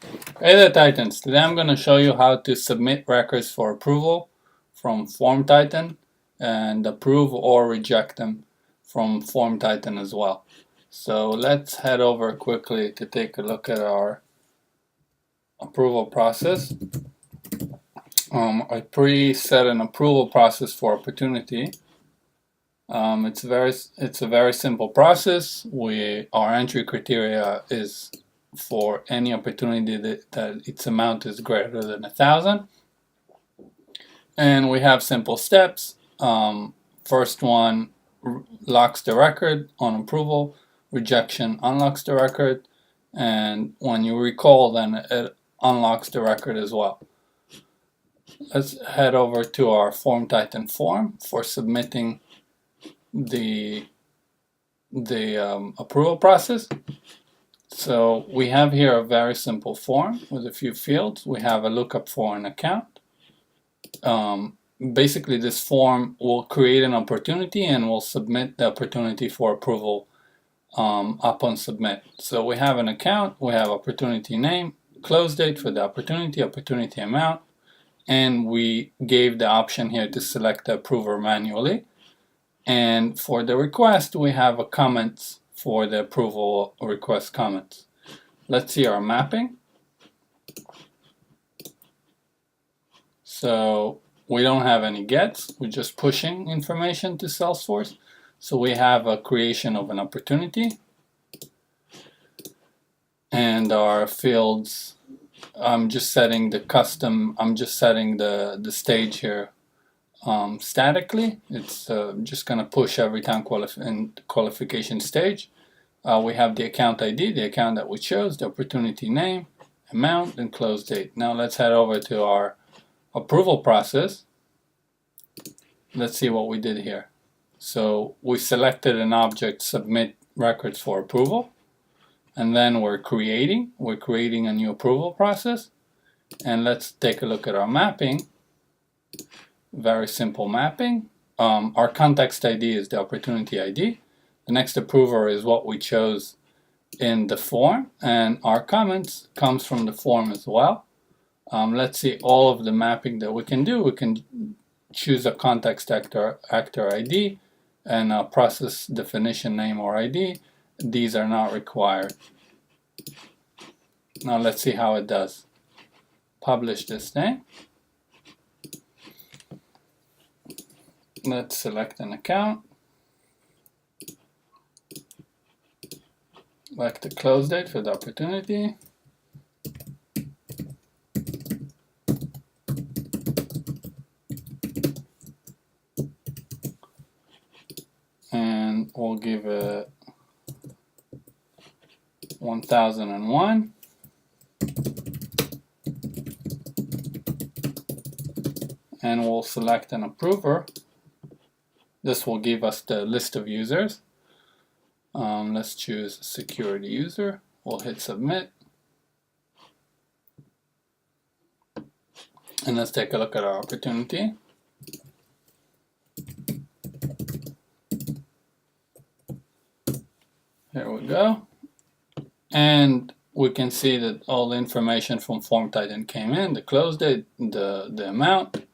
Hey there, Titans. Today I'm going to show you how to submit records for approval from FormTitan and approve or reject them from FormTitan as well. So let's head over quickly to take a look at our approval process. I pre-set an approval process for opportunity. It's a very simple process. Our entry criteria is for any opportunity that its amount is greater than 1,000, and we have simple steps. First one locks the record on approval, rejection unlocks the record, and when you recall, then it unlocks the record as well. Let's head over to our FormTitan form for submitting the approval process. So we have here a very simple form with a few fields. We have a lookup for an account. Basically, this form will create an opportunity and will submit the opportunity for approval upon submit. So we have an account, we have opportunity name, close date for the opportunity, opportunity amount, and we gave the option here to select the approver manually. And for the request, we have a comments for the approval request comments. Let's see our mapping. So we don't have any gets, we're just pushing information to SalesForce. So we have a creation of an opportunity. And our fields, I'm just setting the stage here statically. It's just going to push every time in qualification stage. We have the account ID, the account that we chose, the opportunity name, amount, and close date. Now let's head over to our approval process. Let's see what we did here. So we selected an object, submit records for approval, and then we're creating a new approval process. And let's take a look at our mapping. Very simple mapping. Our context ID is the opportunity ID. The next approver is what we chose in the form, and our comments comes from the form as well. Let's see all of the mapping that we can do. We can choose a context actor ID and a process definition name or ID. These are not required. Now let's see how it does. Publish this thing. Let's select an account. Select the close date for the opportunity. And we'll give it 1001. And we'll select an approver. This will give us the list of users. Let's choose security user. We'll hit submit. And let's take a look at our opportunity. Here we go. And we can see that all the information from FormTitan came in, the close date, the amount,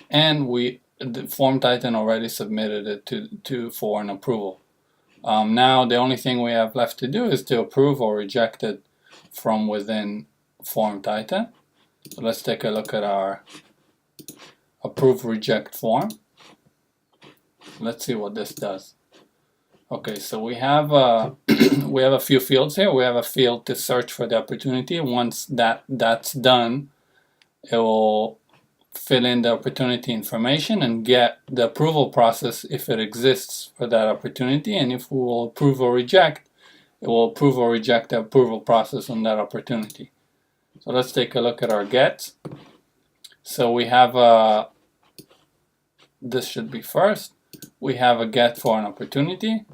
and the FormTitan already submitted it for an approval. Now the only thing we have left to do is to approve or reject it from within FormTitan. So let's take a look at our approve reject form. Let's see what this does. Okay, so we have we have a few fields here. We have a field to search for the opportunity. Once that's done, it will fill in the opportunity information and get the approval process if it exists for that opportunity, and if we will approve or reject, it will approve or reject the approval process on that opportunity. So let's take a look at our gets. So we have this should be first. We have a get for an opportunity.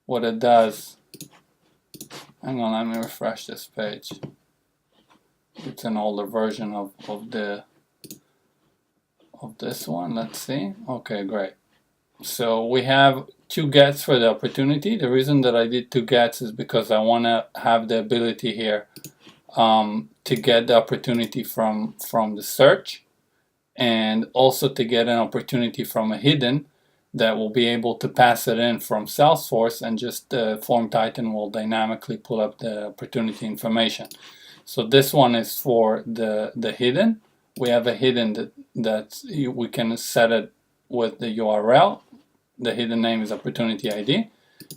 What it does, hang on, let me refresh this page. It's an older version of this one. Let's see. Okay, great. So we have two gets for the opportunity. The reason that I did two gets is because I want to have the ability here to get the opportunity from the search, and also to get an opportunity from a hidden that will be able to pass it in from SalesForce, and just FormTitan will dynamically pull up the opportunity information. So this one is for the hidden. We have a hidden that we can set it with the URL. The hidden name is opportunity ID.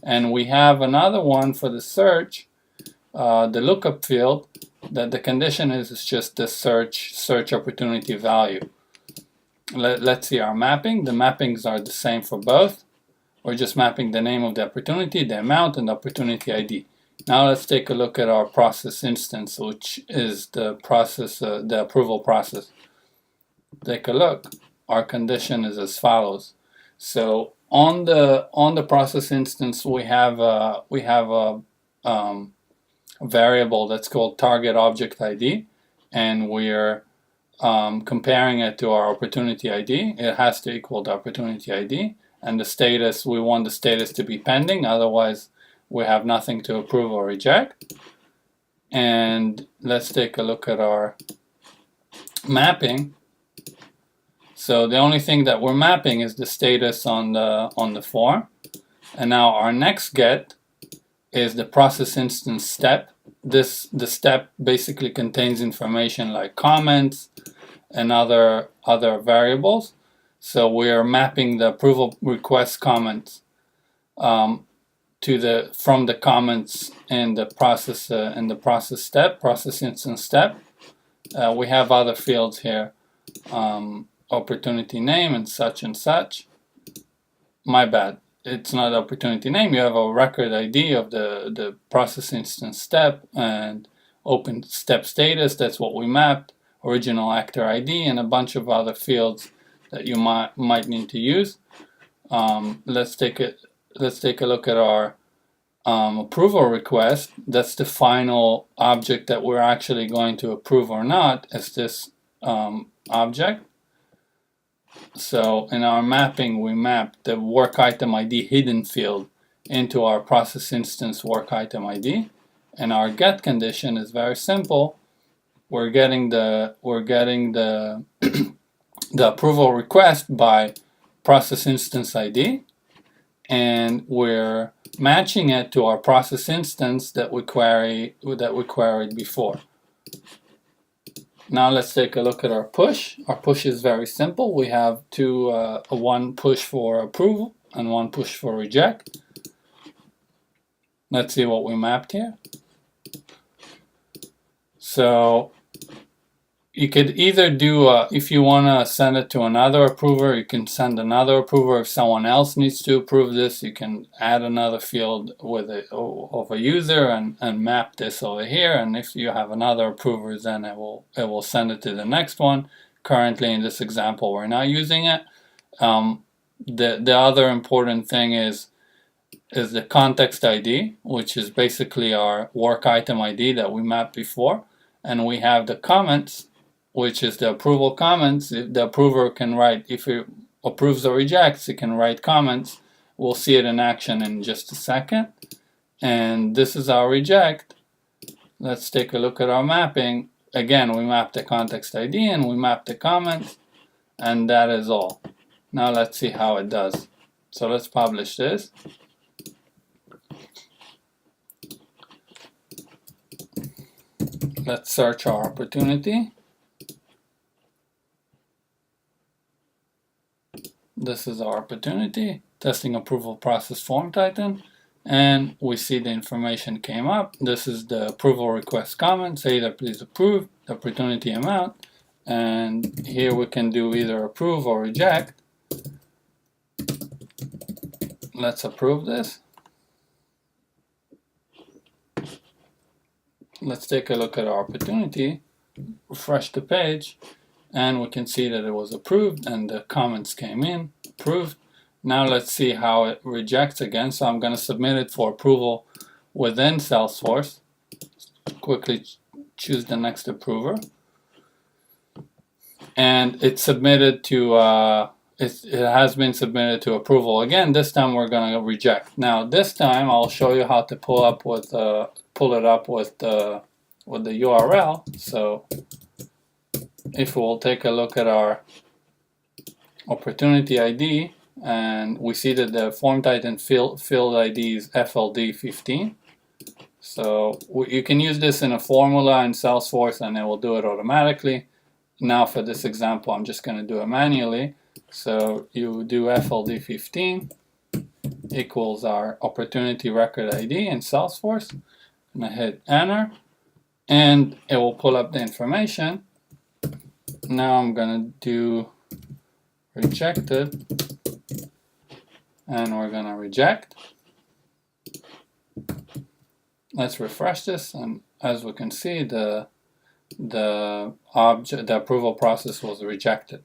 And we have another one for the search, the lookup field, that the condition is just the search opportunity value. Let's see our mapping. The mappings are the same for both. We're just mapping the name of the opportunity, the amount, and the opportunity ID. Now let's take a look at our process instance, which is the process, the approval process. Take a look. Our condition is as follows. So on the process instance, we have a variable that's called target object ID, and we're comparing it to our opportunity ID. It has to equal the opportunity ID, and the status, we want the status to be pending, otherwise we have nothing to approve or reject. And let's take a look at our mapping. So the only thing that we're mapping is the status on the form. And now our next get is the process instance step. The step basically contains information like comments and other variables. So we are mapping the approval request comments from the comments in the process step, process instance step. We have other fields here, opportunity name and such and such. My bad. It's not opportunity name. You have a record ID of the process instance step, and open step status. That's what we mapped. Original actor ID, and a bunch of other fields that you might need to use. Let's take a look at our approval request. That's the final object that we're actually going to approve or not, is this object. So in our mapping, we map the work item ID hidden field into our process instance work item ID, and our get condition is very simple. We're getting the the approval request by process instance ID, and we're matching it to our process instance that we queried before. Now let's take a look at our push. Our push is very simple. We have one push for approval and one push for reject. Let's see what we mapped here. So you could either do, if you want to send it to another approver, you can send another approver. If someone else needs to approve this, you can add another field of a user and map this over here. And if you have another approver, then it will send it to the next one. Currently, in this example, we're not using it. The other important thing is the context ID, which is basically our work item ID that we mapped before. And we have the comments, which is the approval comments. If the approver can write, if he approves or rejects, he can write comments. We'll see it in action in just a second. And this is our reject. Let's take a look at our mapping. Again, we map the context ID and we map the comments, and that is all. Now let's see how it does. So let's publish this. Let's search our opportunity. This is our opportunity, testing approval process FormTitan, and we see the information came up. This is the approval request comment, say that please approve, the opportunity amount, and here we can do either approve or reject. Let's approve this. Let's take a look at our opportunity, refresh the page, and we can see that it was approved and the comments came in, approved. Now let's see how it rejects again. So I'm going to submit it for approval within SalesForce. Quickly choose the next approver. And it's submitted to, it has been submitted to approval. Again, this time we're going to reject. Now this time I'll show you how to pull it up with with the URL. So if we'll take a look at our opportunity ID, and we see that the FormTitan field ID is FLD15. So you can use this in a formula in SalesForce and it will do it automatically. Now for this example, I'm just going to do it manually. So you do FLD15 equals our opportunity record ID in SalesForce. And I hit enter and it will pull up the information. Now I'm going to do rejected and we're going to reject. Let's refresh this, and as we can see, the approval process was rejected.